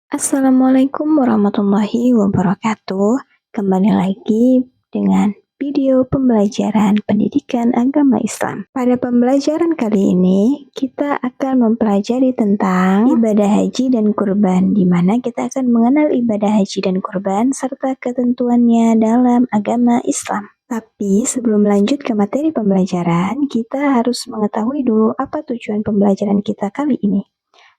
Assalamualaikum warahmatullahi wabarakatuh. Kembali lagi dengan video pembelajaran pendidikan agama Islam. Pada pembelajaran kali ini, kita akan mempelajari tentang ibadah haji dan kurban, di mana kita akan mengenal ibadah haji dan kurban serta ketentuannya dalam agama Islam. Tapi sebelum lanjut ke materi pembelajaran, kita harus mengetahui dulu apa tujuan pembelajaran kita kali ini.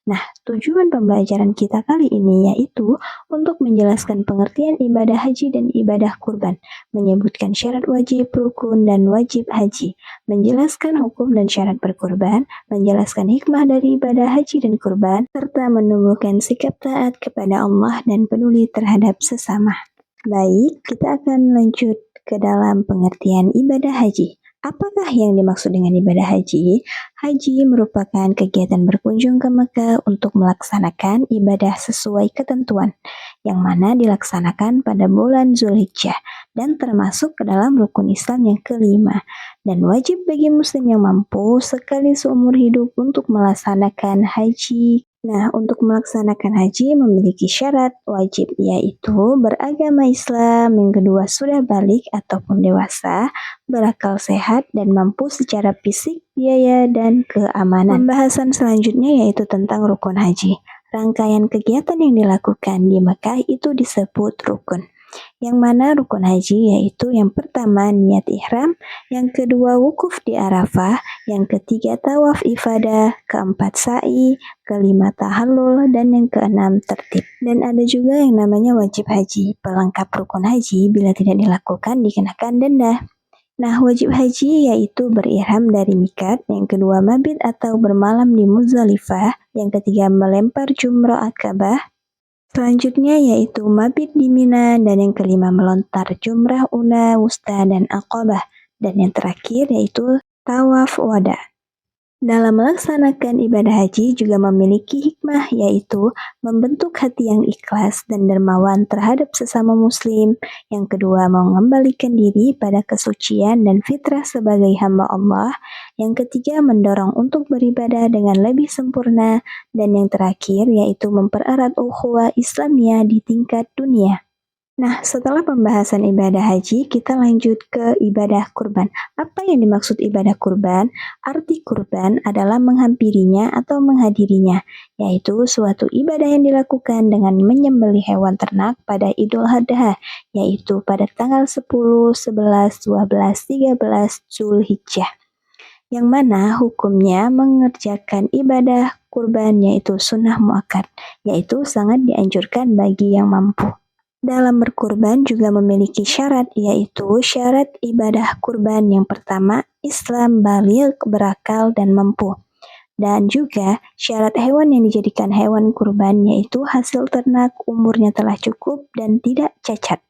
Nah, tujuan pembelajaran kita kali ini yaitu untuk menjelaskan pengertian ibadah haji dan ibadah kurban, menyebutkan syarat wajib, rukun, dan wajib haji, menjelaskan hukum dan syarat berkurban, menjelaskan hikmah dari ibadah haji dan kurban, serta menumbuhkan sikap taat kepada Allah dan peduli terhadap sesama. Baik, kita akan lanjut ke dalam pengertian ibadah haji. Apakah yang dimaksud dengan ibadah haji? Haji merupakan kegiatan berkunjung ke Mekah untuk melaksanakan ibadah sesuai ketentuan, yang mana dilaksanakan pada bulan Zulhijjah dan termasuk ke dalam rukun Islam yang kelima, dan wajib bagi muslim yang mampu sekali seumur hidup untuk melaksanakan haji. Nah, untuk melaksanakan haji memiliki syarat wajib, yaitu beragama Islam, yang kedua sudah balik ataupun dewasa, berakal sehat, dan mampu secara fisik, biaya, dan keamanan. Pembahasan selanjutnya yaitu tentang rukun haji. Rangkaian kegiatan yang dilakukan di Mekah itu disebut rukun. Yang mana rukun haji yaitu yang pertama niat ihram, yang kedua wukuf di Arafah, yang ketiga tawaf ifadah, keempat sa'i, kelima tahallul, dan yang keenam tertib. Dan ada juga yang namanya wajib haji. Pelengkap rukun haji bila tidak dilakukan dikenakan denda. Nah, wajib haji yaitu berihram dari miqat, yang kedua mabit atau bermalam di Muzdalifah, yang ketiga melempar jumrah akabah, selanjutnya yaitu mabit di Mina, dan yang kelima melontar jumrah ula, wusta, dan aqabah, dan yang terakhir yaitu tawaf wada. Dalam melaksanakan ibadah haji juga memiliki hikmah, yaitu membentuk hati yang ikhlas dan dermawan terhadap sesama muslim. Yang kedua, mengembalikan diri pada kesucian dan fitrah sebagai hamba Allah. Yang ketiga, mendorong untuk beribadah dengan lebih sempurna. Dan yang terakhir, yaitu mempererat ukhuwah Islamiyah di tingkat dunia. Nah, setelah pembahasan ibadah haji, kita lanjut ke ibadah kurban. Apa yang dimaksud ibadah kurban? Arti kurban adalah menghampirinya atau menghadirinya, yaitu suatu ibadah yang dilakukan dengan menyembelih hewan ternak pada Idul Adha, yaitu pada tanggal 10, 11, 12, 13 Zulhijjah. Yang mana hukumnya mengerjakan ibadah kurban yaitu sunnah muakkad, yaitu sangat dianjurkan bagi yang mampu. Dalam berkurban juga memiliki syarat, yaitu syarat ibadah kurban yang pertama, Islam baligh, berakal, dan mampu. Dan juga syarat hewan yang dijadikan hewan kurban yaitu hasil ternak, umurnya telah cukup, dan tidak cacat.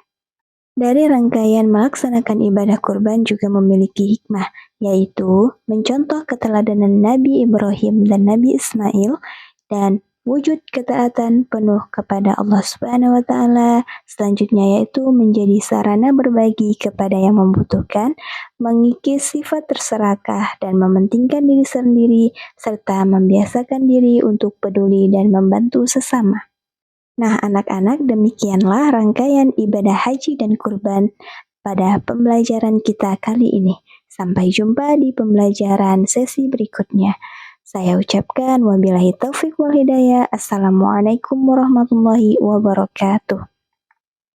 Dari rangkaian melaksanakan ibadah kurban juga memiliki hikmah, yaitu mencontoh keteladanan Nabi Ibrahim dan Nabi Ismail, dan wujud ketaatan penuh kepada Allah Subhanahu wa Ta'ala. Selanjutnya yaitu menjadi sarana berbagi kepada yang membutuhkan, mengikis sifat terserakah dan mementingkan diri sendiri, serta membiasakan diri untuk peduli dan membantu sesama. Nah, anak-anak, demikianlah rangkaian ibadah haji dan kurban pada pembelajaran kita kali ini. Sampai jumpa di pembelajaran sesi berikutnya. Saya ucapkan wabillahi taufiq wal hidayah. Assalamualaikum warahmatullahi wabarakatuh.